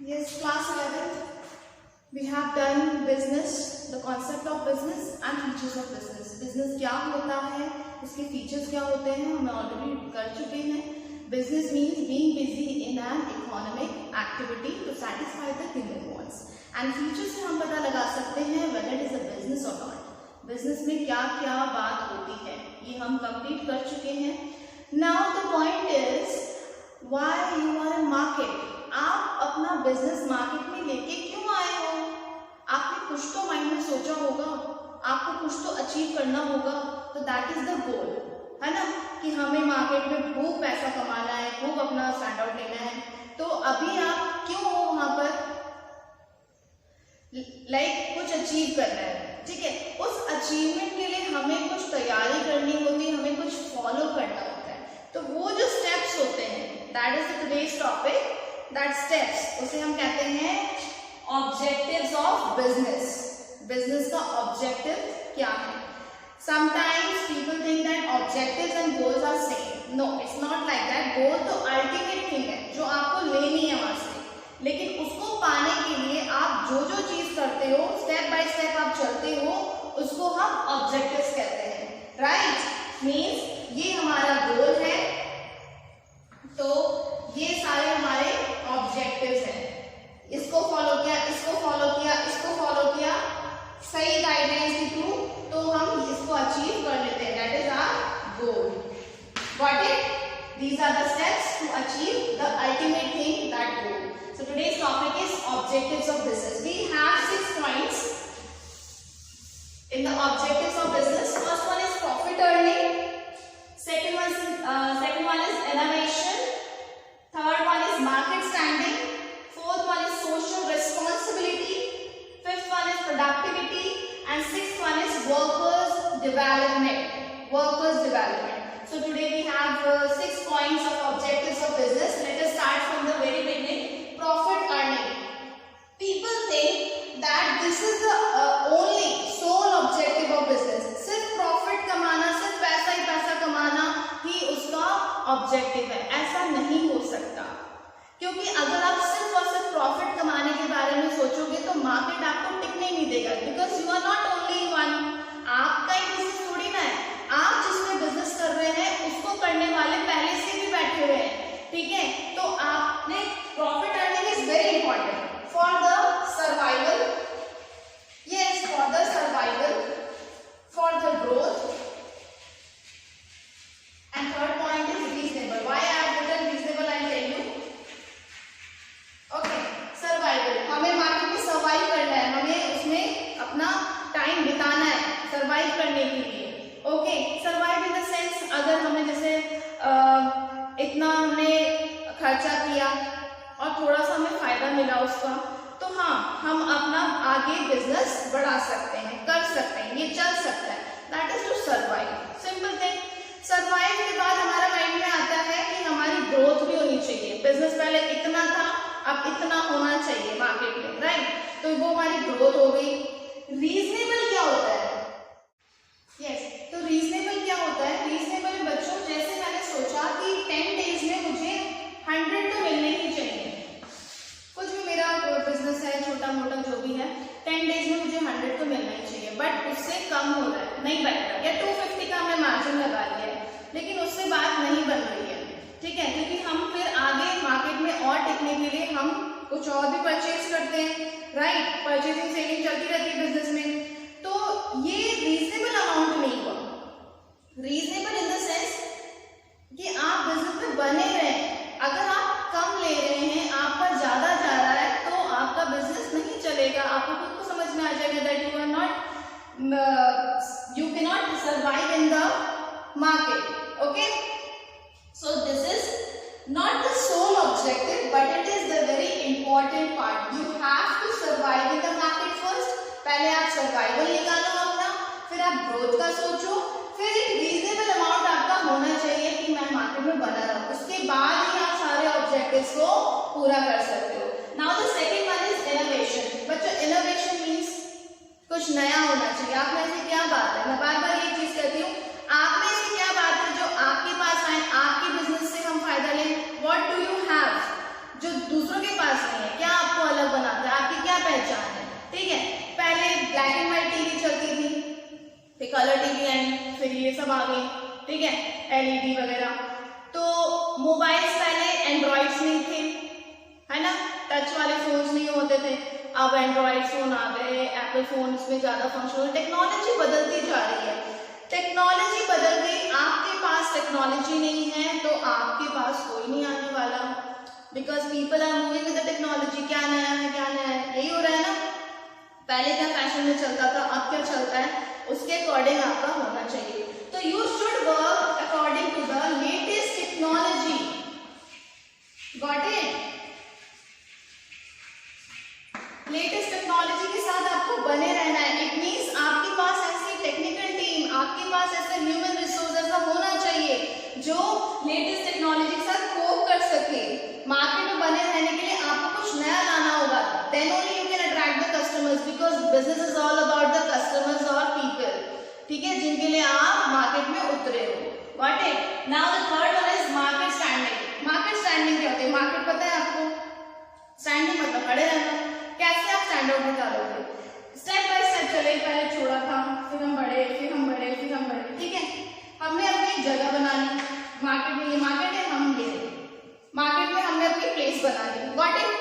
Yes, class 11th. We have done business, the concept of business and features of business. Business क्या होता है, उसके features क्या होते हैं, हम already कर चुके हैं. Business means being busy in an economic activity to satisfy the human wants. And features से हम पता लगा सकते हैं whether it is a business or not. Business में क्या क्या बात होती है, ये हम complete कर चुके हैं. Now the point is why you are in market. आप अपना बिजनेस मार्केट में लेके क्यों आए हो? आपने कुछ तो माइंड में सोचा होगा, आपको कुछ तो अचीव करना होगा, तो दैट इज द गोल, है ना, कि हमें मार्केट में खूब पैसा कमाना है, खूब अपना स्टैंड आउट लेना है. तो अभी आप क्यों हो वहां पर? कुछ अचीव करना है, ठीक है. उस अचीवमेंट के लिए हमें कुछ तैयारी करनी होती है, हमें कुछ फॉलो करना होता है. तो वो जो स्टेप्स होते हैं, that is today's topic. That steps, उसे हम कहते हैं ऑब्जेक्टिव्स ऑफ बिजनेस. बिजनेस का ऑब्जेक्टिव क्या है? Sometimes people think that objectives and goals are same. No, it's not like that. Goal तो अल्टीमेट थिंग है जो आपको लेनी है वहां से, लेकिन उसको पाने के लिए आप जो जो चीज करते हो, स्टेप बाय स्टेप आप चलते हो, उसको हम ऑब्जेक्टिव्स कहते हैं. राइट? मीन्स ये हमारा गोल है, तो ये सारे हमारे ऑब्जेक्टिव्स हैं. इसको फॉलो किया, इसको फॉलो किया, इसको फॉलो किया, सही गाइडेंस के थ्रू, तो हम इसको अचीव कर लेते हैं. That is our goal. Got it? These are the steps to achieve the ultimate thing, that goal. So today's topic is objectives of business. We have 6 points in the objectives of business. First one is profit earning. Second one is innovation. Third one is market standing. Fourth one is social responsibility. Fifth one is productivity, and sixth one is workers development. Workers development. So today we have 6 points of objectives of business. Let us start from the very beginning. Profit earning. People think that this is the only sole objective of business. सिर्फ profit कमाना, सिर्फ पैसा ही पैसा कमाना ही उसका objective है. ऐसा नहीं हो सकता, क्योंकि अगर आप सिर्फ और सिर्फ प्रॉफिट कमाने के बारे में सोचोगे तो मार्केट आपको टिकने नहीं देगा. Because you are not only one. आपका ही बिजनेस थोड़ी ना है. आप जिसमें बिजनेस कर रहे हैं उसको करने वाले पहले से भी बैठे हुए हैं, ठीक है. तो आपने profit earning is very important for the survival. Yes, for the survival, for the growth. And third point is reasonable. Why I have written reasonable, I tell you. Okay, survival. हमें मार्केट में survive करना है, हमें उसमें अपना time बिताना है survive करने के लिए. Okay, survive in the sense, अगर हमने जैसे इतना हमने खर्चा किया और थोड़ा सा हमें फायदा मिला उसका, तो हाँ, हम अपना आगे बिजनेस बढ़ा सकते हैं, कर सकते हैं, ये चल सकता है. That is to survive. Simple thing. Survive के बाद हमारा माइंड में आता है कि हमारी ग्रोथ भी होनी चाहिए. बिजनेस पहले इतना था, अब इतना होना चाहिए मार्केट में. राइट? तो वो हमारी ग्रोथ हो गई. रीजनेबल क्या होता है? यस, तो रीजनेबल क्या होता है? रीजनेबल बच्चों, जैसे मैंने सोचा कि 10 डेज में मुझे 100 तो मिलने ही चाहिए. कुछ भी मेरा बिजनेस है, छोटा मोटा जो भी है, 10 डेज में मुझे 100 तो मिलना ही चाहिए. बट उससे कम हो रहा है, नहीं बन रहा. या 250 का हमने मार्जिन लगा लिया है, लेकिन उससे बात नहीं बन रही है, ठीक है. क्योंकि हम फिर आगे मार्केट में और टिकने के लिए हम कुछ और भी परचेज करते हैं. राइट? परचेजिंग सेलिंग चलती रहती है बिजनेस में. तो ये रीजनेबल अमाउंट नहीं हुआ. रीजनेबल इन द सेंस कि आप बिजनेस में बने रहें. अगर आप कम ले रहे हैं, आप पर ज्यादा जा रहा है, तो आपका बिजनेस नहीं चलेगा. आपको खुद को समझ में आ जाएगा that you are not, you cannot survive in the market. Okay, so this is not the sole objective, but it is the very important part. You have to survive in the market first. पहले आप survival निकालो अपना, फिर आप growth का सोचो, फिर एक रीजनेबल अमाउंट आपका होना चाहिए कि मैं मार्केट में बना रहा हूँ. उसके बाद ही आप सारे ऑब्जेक्टिव्स को पूरा कर सकते हो. Now the second one is innovation. बच्चों, इनोवेशन मीन्स कुछ नया होना चाहिए. आप में से क्या बात है, मैं बार बार ये चीज कहती हूँ, आप में से क्या बात है जो आपके पास आए, आपके बिजनेस से हम फायदा लें. व्हाट डू यू हैव जो दूसरों के पास नहीं है? क्या आपको ये सब आ गई, ठीक है, LED वगैरह। तो मोबाइल्स पहले एंड्रॉइड्स नहीं थे, है ना, टच वाले फोन्स नहीं होते थे, अब एंड्रॉइड फोन आ गए, एप्पल फोन, इसमें ज्यादा फंक्शनल, टेक्नोलॉजी बदलती जा रही है, टेक्नोलॉजी बदल गई। आपके पास टेक्नोलॉजी नहीं है तो आपके पास कोई नहीं आने वाला, because people are moving with the technology. क्या नया है, क्या नया है, यही हो रहा है ना। पहले क्या फैशन में चलता था, अब क्या चलता है, उसके अकॉर्डिंग आपका होना चाहिए। तो you should work according to the latest technology, got it. Latest technology के साथ आपको बने रहना है। इट मींस आपके पास ऐसी टेक्निकल टीम, आपके पास ऐसे ह्यूमन रिसोर्स ऐसा होना चाहिए जो लेटेस्ट टेक्नोलॉजी के साथ कोप कर सके। मार्केट में बने रहने के लिए आपको कुछ नया लाना होगा, then only you can attract the customers, because business is all about the customers और पीपल, ठीक है, जिनके लिए आप मार्केट में उतरे हो, got it. Now the third one is market standing. Market standing क्या होती है, मार्केट पता है आपको, स्टैंडिंग मतलब खड़े रहना। कैसे आप स्टैंड आउट निकालोगे, स्टेप बाय स्टेप चले, पहले छोड़ा था, फिर हम बढ़े, फिर हम बढ़े, फिर हम बढ़े, ठीक है। हमने अपनी एक जगह बना ली, मार्केट में, ये मार्केट है, हम ये मार्केट में हमने अपनी प्लेस बना ली, गॉट इट।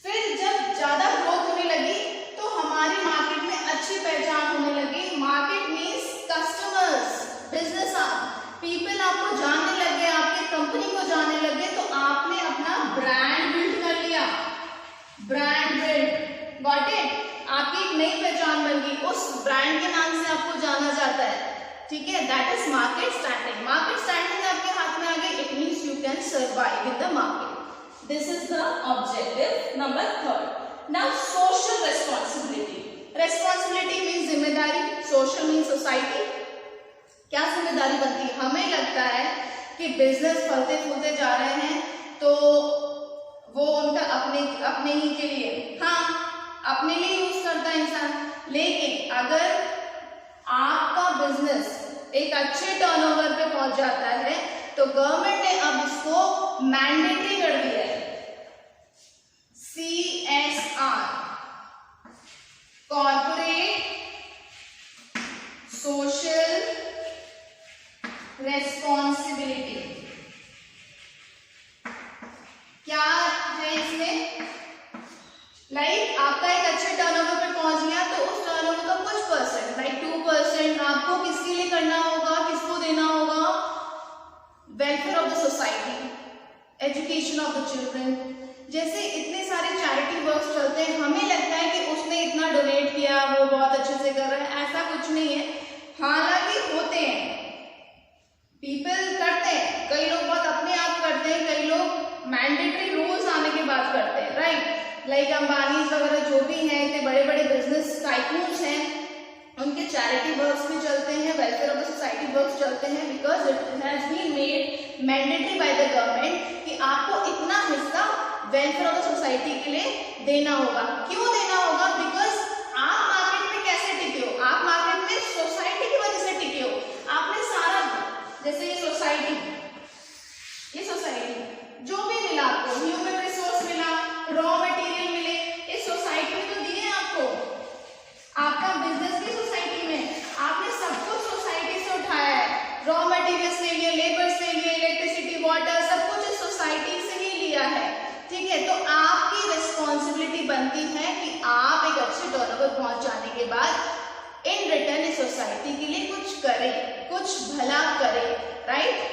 फिर जब ज्यादा ग्रोथ होने लगी तो हमारी मार्केट में अच्छी पहचान होने लगी। Market means customers, business, people आपको जानने लगे, आपकी कंपनी को जानने लगे, तो आपने अपना ब्रांड बिल्ड कर लिया, ब्रांड बिल्ड, गॉट इट। आपकी एक नई पहचान बन गई, उस ब्रांड के नाम से आपको जाना जाता है, ठीक है, that is market standing. Market standing आपके हाथ में आ गई, it means you can survive with the market. This is the objective number third. Now social responsibility. Responsibility means जिम्मेदारी, सोशल मीन्स सोसाइटी। क्या जिम्मेदारी बनती है, हमें लगता है कि बिजनेस फलते फूलते जा रहे हैं तो वो उनका अपने ही के लिए, हाँ, अपने लिए यूज करता है इंसान, लेकिन अगर आपका बिजनेस एक अच्छे टर्नओवर पे पहुंच जाता है तो गवर्नमेंट ने अब इसको मैंडेटरी कर दिया है, CSR, कॉर्पोरेट सोशल रेस्पॉन्सिबिलिटी। क्या है इसमें, लाइक आपका एक अच्छे टर्नओवर पे पहुंच गया तो उस टर्नओवर का कुछ परसेंट, लाइक 2% आपको किसके लिए करना होगा, किसको देना होगा, welfare of the society, education of the children. जैसे इतने सारे चैरिटी वर्क्स चलते हैं, हमें लगता है कि उसने इतना डोनेट किया, वो बहुत अच्छे से कर रहा है, ऐसा कुछ नहीं है। हालांकि होते हैं, पीपल करते हैं, कई लोग बहुत अपने आप करते हैं, कई लोग मैंडेटरी रूल्स आने के बाद करते हैं, राइट। लाइक अंबानी वगैरह जो भी हैं, इतने बड़े बड़े बिजनेस टाइकून्स हैं, उनके चैरिटी वर्क्स भी चलते हैं, welfare of the society works चलते हैं, because it has been made mandatory by the government कि आपको इतना हिस्सा वेलफेयर ऑफ द सोसाइटी के लिए देना होगा। क्यों देना होगा, बिकॉज आप मार्केट में कैसे टिके हो, आप मार्केट में सोसाइटी की वजह से टिके हो। आपने सारा, जैसे ये सोसाइटी जो भी मिला आपको, ह्यूमन रिसोर्स मिला, रॉ मटेरियल मिले, इस सोसाइटी में तो दिए आपको, आपका बिजनेस की सोसाइटी में, आपने सब कुछ सोसाइटी से उठाया है, रॉ मटेरियल्स ले लिए, लेबर्स ले लिए, इलेक्ट्रिसिटी, वाटर, सब कुछ इस सोसाइटी से ही लिया है, ठीक है। तो आपकी रिस्पॉन्सिबिलिटी बनती है कि आप एक अच्छे टर्नओवर पहुंच जाने के बाद इन रिटर्न इस सोसाइटी के लिए कुछ करें, कुछ भला करें, राइट।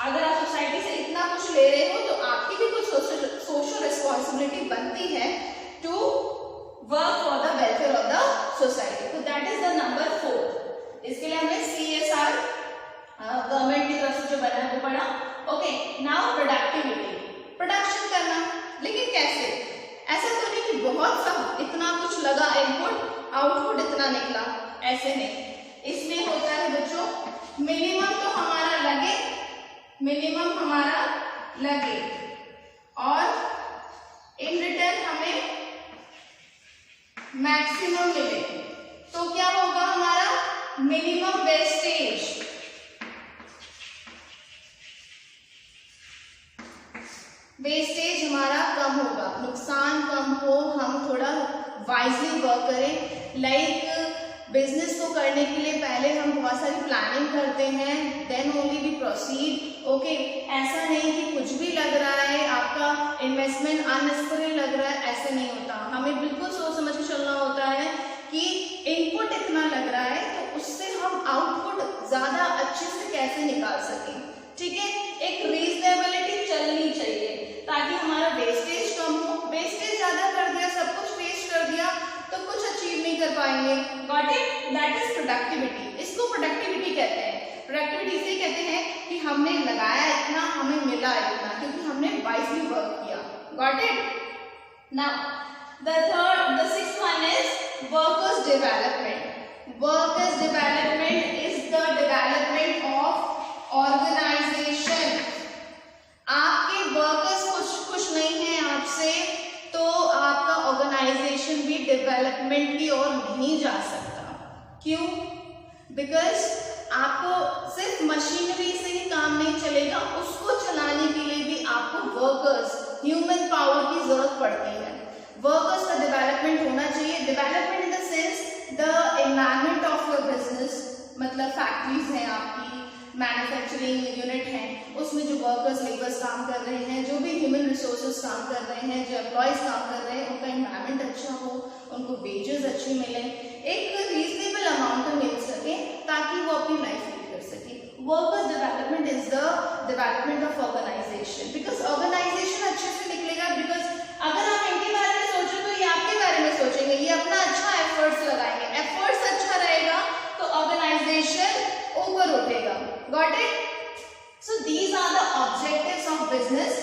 अगर आप सोसाइटी से इतना कुछ ले रहे हो तो आपकी भी कुछ सोशल रिस्पॉन्सिबिलिटी बनती है to work for the welfare of the society. तो दैट इज द नंबर 4। इसके लिए हमने CSR गवर्नमेंट की तरफ से जो बना है वो पढ़ा। ओके, नाउ प्रोडक्टिविटी, प्रोडक्शन करना, लेकिन कैसे, ऐसा तो नहीं कि बहुत सब इतना कुछ लगा, इनपुट आउटपुट इतना निकला, ऐसे नहीं। इसमें होता है बच्चों, मिनिमम तो हमारा लगे, मिनिमम हमारा लगे और इन रिटर्न हमें मैक्सिमम मिले, तो क्या होगा हमारा मिनिमम वेस्टेज। वेस्टेज हमारा कम होगा, नुकसान कम हो, हम थोड़ा वाइजली वर्क करें। लाइक बिजनेस को करने के लिए पहले हम बहुत सारी प्लानिंग करते हैं, then only we proceed. Okay, ऐसा नहीं कि कुछ भी लग रहा है, आपका इन्वेस्टमेंट अननेसेसरी लग रहा है, ऐसे नहीं होता। हमें बिल्कुल सोच समझ के चलना होता है कि इनपुट इतना लग रहा है तो उससे हम आउटपुट ज्यादा अच्छे से कैसे निकाल सकें। ठीक है, एक रीजनेबिलिटी चलनी चाहिए ताकि हमारा वेस्टेज कम हो। वेस्टेज ज्यादा कर दिया, सब कुछ वेस्ट कर दिया तो कुछ अचीव नहीं कर पाएंगे। Got it? That is productivity. इसको प्रोडक्टिविटी कहते हैं। प्रोडक्टिविटी इसे कहते हैं कि हमने लगाया इतना, हमें मिला इतना, क्योंकि हमने वाइजली वर्क किया। Got it? Now the sixth one is workers development. Workers development is the development of organization. आपके वर्कर्स खुश नहीं है आपसे तो आपका ऑर्गेनाइजेशन भी डेवलपमेंट की ओर नहीं जा सकता। क्यों? बिकॉज आपको सिर्फ मशीनरी से ही काम नहीं चलेगा, उसको चलाने के लिए भी आपको वर्कर्स, ह्यूमन पावर की जरूरत पड़ती है। वर्कर्स का डेवलपमेंट होना चाहिए। Development in the sense the environment of your business, मतलब फैक्ट्रीज हैं आपकी, मैन्युफैक्चरिंग यूनिट है, उसमें जो वर्कर्स लेबर्स काम कर रहे हैं, जो भी ह्यूमन रिसोर्सेज काम कर रहे हैं, जो एम्प्लॉयज काम कर रहे हैं, उनका एनवायरमेंट अच्छा हो, उनको वेजेस अच्छे मिले, एक रीजनेबल अमाउंट में मिल सके ताकि वो अपनी लाइफ लीड कर सके। Workers development is the development of organisation. Because organisation अच्छे से निकलेगा, बिकॉज अगर आप इनके बारे में सोचो तो ये आपके बारे में सोचेंगे, ये अपना अच्छा एफर्ट्स लगाएंगे, एफर्ट्स अच्छा रहेगा तो ऑर्गेनाइजेशन ऊपर उठेगा। Got it? So these are the objectives of business.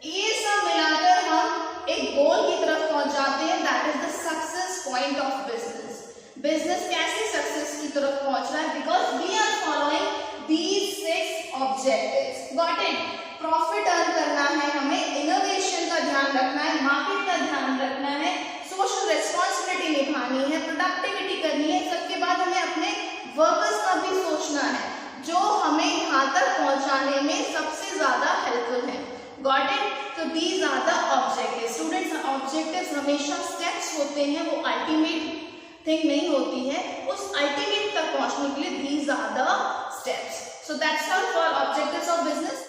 ये सब मिलाकर हम एक गोल की तरफ पहुंच जाते हैं, that is the success point of business. Business कैसे सक्सेस की तरफ पहुंच रहा है? Because we are following these 6 objectives. Got it? Profit earn करना है हमें, इनोवेशन का ध्यान रखना है, मार्केट का ध्यान रखना है, सोशल रिस्पॉन्सिबिलिटी निभानी है, प्रोडक्टिविटी करनी है, सबके बाद हमें अपने वर्कर्स का भी सोचना है जो हमें यहाँ तक पहुंचाने में सबसे ज्यादा हेल्पफुल है। Got it? तो these are the objectives. Students, objectives हमेशा स्टेप्स होते हैं, वो अल्टीमेट थिंग नहीं होती है। उस अल्टीमेट तक पहुंचने के लिए these are the steps. So that's all for objectives of business.